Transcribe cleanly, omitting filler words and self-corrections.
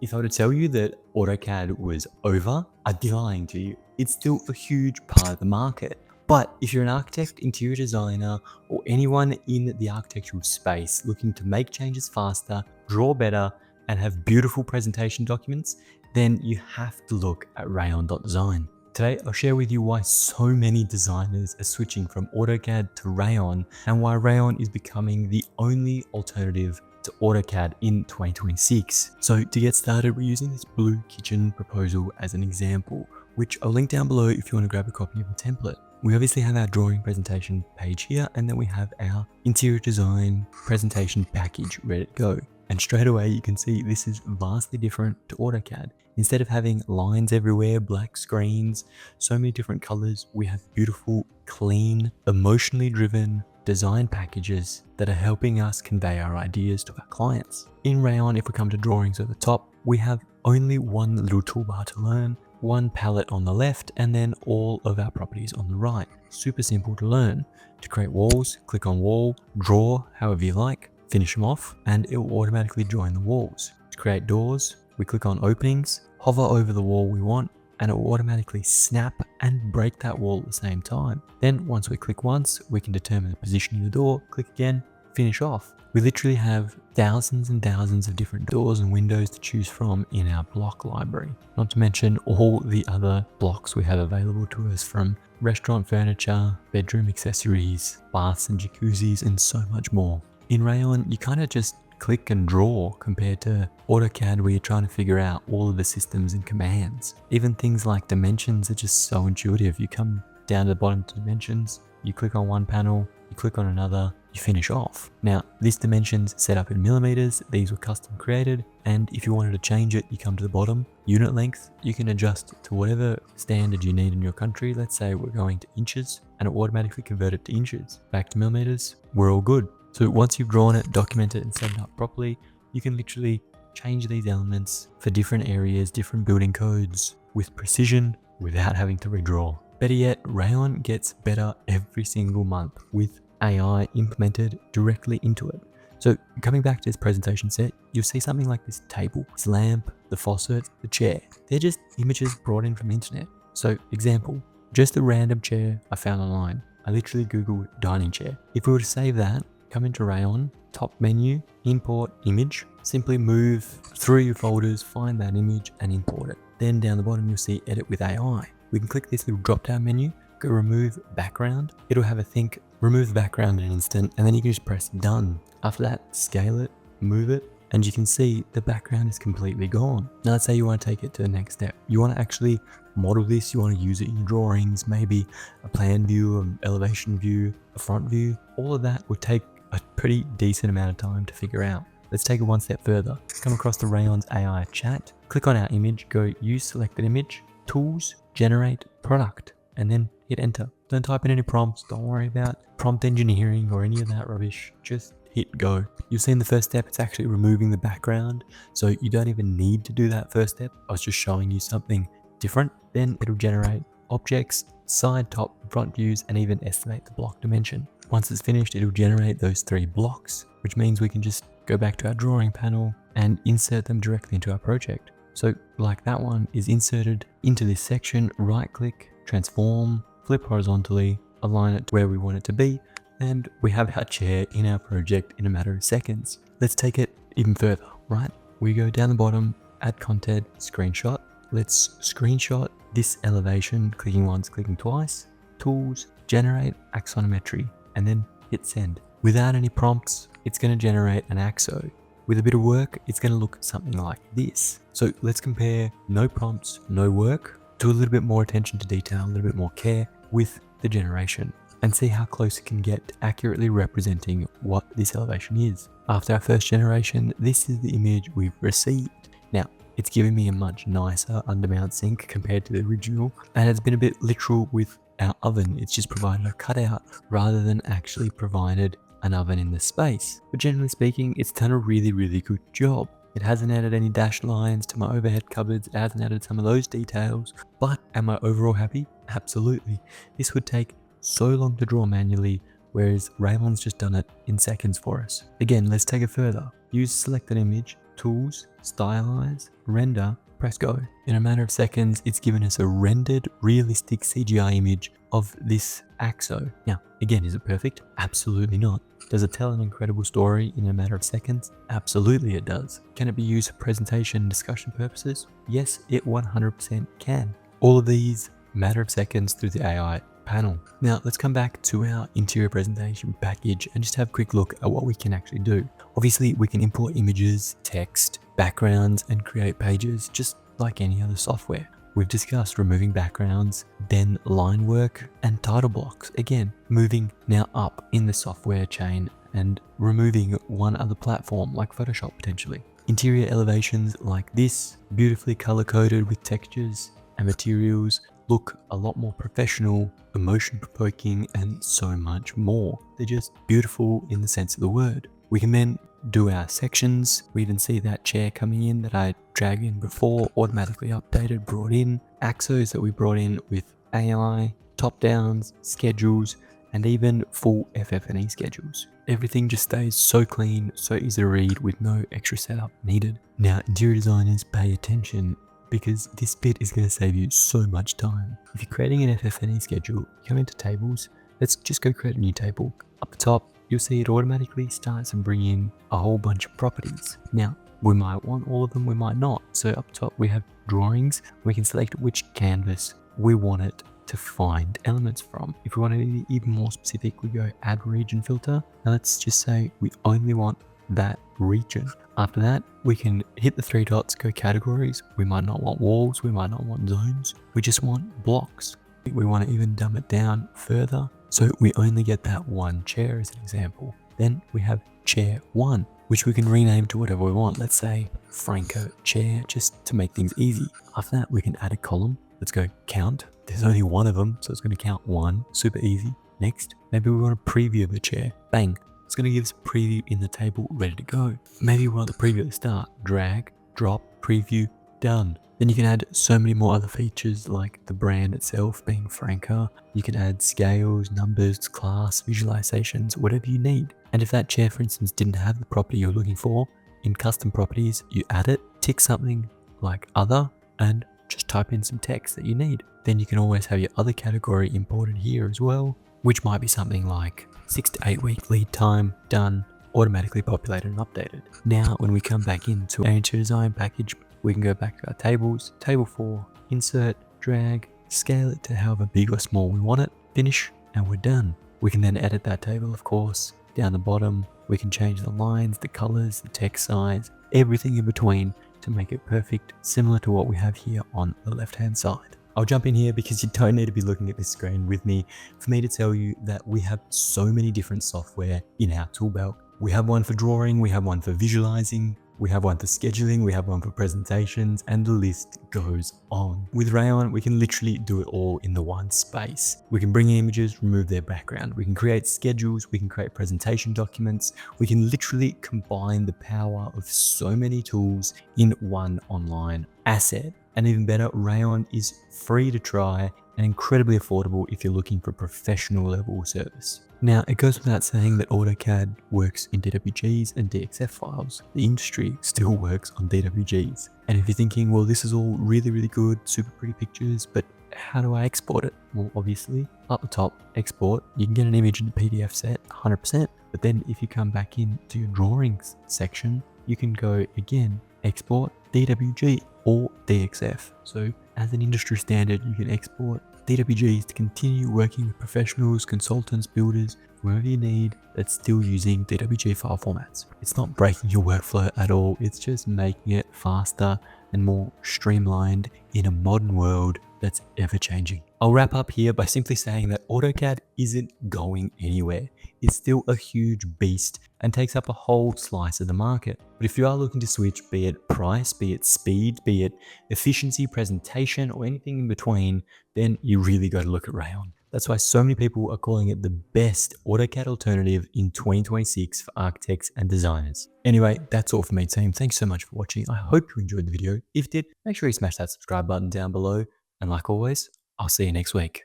if I were to tell you that AutoCAD was over, I'd be lying to you. It's still a huge part of the market. But if you're an architect, interior designer, or anyone in the architectural space looking to make changes faster, draw better, and have beautiful presentation documents, then you have to look at Rayon.design. Today, I'll share with you why so many designers are switching from AutoCAD to Rayon and why Rayon is becoming the only alternative to AutoCAD in 2026. So to get started, we're using this blue kitchen proposal as an example, which I'll link down below if you want to grab a copy of the template. We obviously have our drawing presentation page here, and then we have our interior design presentation package ready to go. And straight away you can see this is vastly different to AutoCAD. Instead of having lines everywhere, black screens, so many different colors, we have beautiful, clean, emotionally driven design packages that are helping us convey our ideas to our clients. In Rayon, if we come to drawings at the top, we have only one little toolbar to learn, one palette on the left, and then all of our properties on the right. Super simple to learn. To create walls, click on wall, draw however you like, finish them off, and it will automatically join the walls. To create doors, we click on openings, hover over the wall we want, and it will automatically snap and break that wall at the same time. Then once we click once, we can determine the position of the door, click again, finish off. We literally have thousands and thousands of different doors and windows to choose from in our block library. Not to mention all the other blocks we have available to us, from restaurant furniture, bedroom accessories, baths and jacuzzis, and so much more. In Rayon, you kind of just click and draw compared to AutoCAD, where you're trying to figure out all of the systems and commands. Even things like dimensions are just so intuitive. You come down to the bottom to dimensions, you click on one panel, you click on another, you finish off. Now, this dimension's set up in millimeters. These were custom created, and if you wanted to change it, you come to the bottom. Unit length, you can adjust to whatever standard you need in your country. Let's say we're going to inches, and it will automatically convert it to inches. Back to millimeters, we're all good. So once you've drawn it, documented it, and set it up properly, you can literally change these elements for different areas, different building codes with precision without having to redraw. Better yet, Rayon gets better every single month with AI implemented directly into it. So coming back to this presentation set, you'll see something like this table, this lamp, the faucet, the chair. They're just images brought in from the internet. So example, just a random chair I found online. I literally Googled dining chair. If we were to save that, come into Rayon, top menu, import image, simply move through your folders, find that image and import it. Then down the bottom, you'll see edit with AI. We can click this little drop down menu, go remove background. It'll have a think, remove the background in an instant, and then you can just press done. After that, scale it, move it, and you can see the background is completely gone. Now let's say you want to take it to the next step. You want to actually model this, you want to use it in your drawings, maybe a plan view, an elevation view, a front view. All of that would take a pretty decent amount of time to figure out. Let's take it one step further. Come across the Rayon's AI chat, click on our image, go use selected image, tools, generate product, and then hit enter. Don't type in any prompts, don't worry about prompt engineering or any of that rubbish, just hit go. You'll see in the first step, it's actually removing the background, so you don't even need to do that first step. I was just showing you something different. Then it'll generate objects, side, top, and front views, and even estimate the block dimension. Once it's finished, it'll generate those 3 blocks, which means we can just go back to our drawing panel and insert them directly into our project. So like that one is inserted into this section, right click, transform, flip horizontally, align it to where we want it to be, and we have our chair in our project in a matter of seconds. Let's take it even further, right? We go down the bottom, add content, screenshot. Let's screenshot this elevation, clicking once, clicking twice, tools, generate axonometry, and then hit send. Without any prompts, it's going to generate an axo. With a bit of work, it's going to look something like this. So let's compare no prompts, no work, to a little bit more attention to detail, a little bit more care with the generation, and see how close it can get to accurately representing what this elevation is. After our first generation, this is the image we've received. Now, it's giving me a much nicer undermount sink compared to the original, and it's been a bit literal with our oven. It's just provided a cutout rather than actually provided an oven in the space. But generally speaking, it's done a really good job. It hasn't added any dashed lines to my overhead cupboards, it hasn't added some of those details, but am I overall happy? Absolutely. This would take so long to draw manually, whereas Rayon's just done it in seconds for us. Again, let's take it further. Use selected image, tools, stylize, render, press go. In a matter of seconds, it's given us a rendered, realistic CGI image of this AXO. Now, again, is it perfect? Absolutely not. Does it tell an incredible story in a matter of seconds? Absolutely it does. Can it be used for presentation and discussion purposes? Yes, it 100% can. All of these, matter of seconds through the AI panel. Now let's come back to our interior presentation package and just have a quick look at what we can actually do. Obviously we can import images, text, backgrounds, and create pages just like any other software. We've discussed removing backgrounds, then line work and title blocks. Again, moving now up in the software chain and removing one other platform like Photoshop potentially. Interior elevations like this, beautifully color coded with textures and materials, look a lot more professional, emotion provoking, and so much more. They're just beautiful in the sense of the word. We can then do our sections. We even see that chair coming in that I dragged in before, automatically updated, brought in, AXOs that we brought in with AI, top downs, schedules, and even full FF&E schedules. Everything just stays so clean, so easy to read with no extra setup needed. Now, interior designers, pay attention, because this bit is going to save you so much time. If you're creating an FF&E schedule, come into tables. Let's just go create a new table. Up the top, you'll see it automatically starts and bring in a whole bunch of properties. Now, we might want all of them, we might not. So up top, we have drawings. We can select which canvas we want it to find elements from. If we want to be even more specific, we go add region filter. Now let's just say we only want that region. After that, we can hit the three dots, go categories. We might not want walls, we might not want zones. We just want blocks. We want to even dumb it down further, so we only get that one chair as an example. Then we have chair 1, which we can rename to whatever we want. Let's say Franco chair, just to make things easy. After that, we can add a column. Let's go count. There's only one of them, so it's going to count 1. Super easy. Next, maybe we want to preview the chair. Bang. It's going to give us a preview in the table ready to go. Maybe we want the preview at the start. Drag, drop, preview, done. Then you can add so many more other features like the brand itself being Franca. You can add scales, numbers, class, visualizations, whatever you need. And if that chair, for instance, didn't have the property you're looking for, in custom properties, you add it, tick something like other, and just type in some text that you need. Then you can always have your other category imported here as well, which might be something like 6 to 8 week lead time, done, automatically populated and updated. Now, when we come back into our interior design package, we can go back to our tables, table 4, insert, drag, scale it to however big or small we want it, finish, and we're done. We can then edit that table, of course. Down the bottom, we can change the lines, the colors, the text size, everything in between to make it perfect, similar to what we have here on the left-hand side. I'll jump in here because you don't need to be looking at this screen with me for me to tell you that we have so many different software in our tool belt. We have one for drawing, we have one for visualizing, we have one for scheduling, we have one for presentations, and the list goes on. With Rayon, we can literally do it all in the one space. We can bring in images, remove their background. We can create schedules, we can create presentation documents. We can literally combine the power of so many tools in one online asset. And even better, Rayon is free to try and incredibly affordable if you're looking for professional level service. Now, it goes without saying that AutoCAD works in DWGs and DXF files. The industry still works on DWGs. And if you're thinking, well, this is all really, really good, super pretty pictures, but how do I export it? Well, obviously, up the top, export. You can get an image in the PDF set, 100%. But then if you come back into your drawings section, you can go again, export DWG or DXF. So as an industry standard, you can export DWGs to continue working with professionals, consultants, builders, whoever you need that's still using DWG file formats. It's not breaking your workflow at all. It's just making it faster and more streamlined in a modern world that's ever changing. I'll wrap up here by simply saying that AutoCAD isn't going anywhere. It's still a huge beast and takes up a whole slice of the market. But if you are looking to switch, be it price, be it speed, be it efficiency, presentation, or anything in between, then you really got to look at Rayon. That's why so many people are calling it the best AutoCAD alternative in 2026 for architects and designers. Anyway, that's all for me, team. Thanks so much for watching. I hope you enjoyed the video. If you did, make sure you smash that subscribe button down below. And like always, I'll see you next week.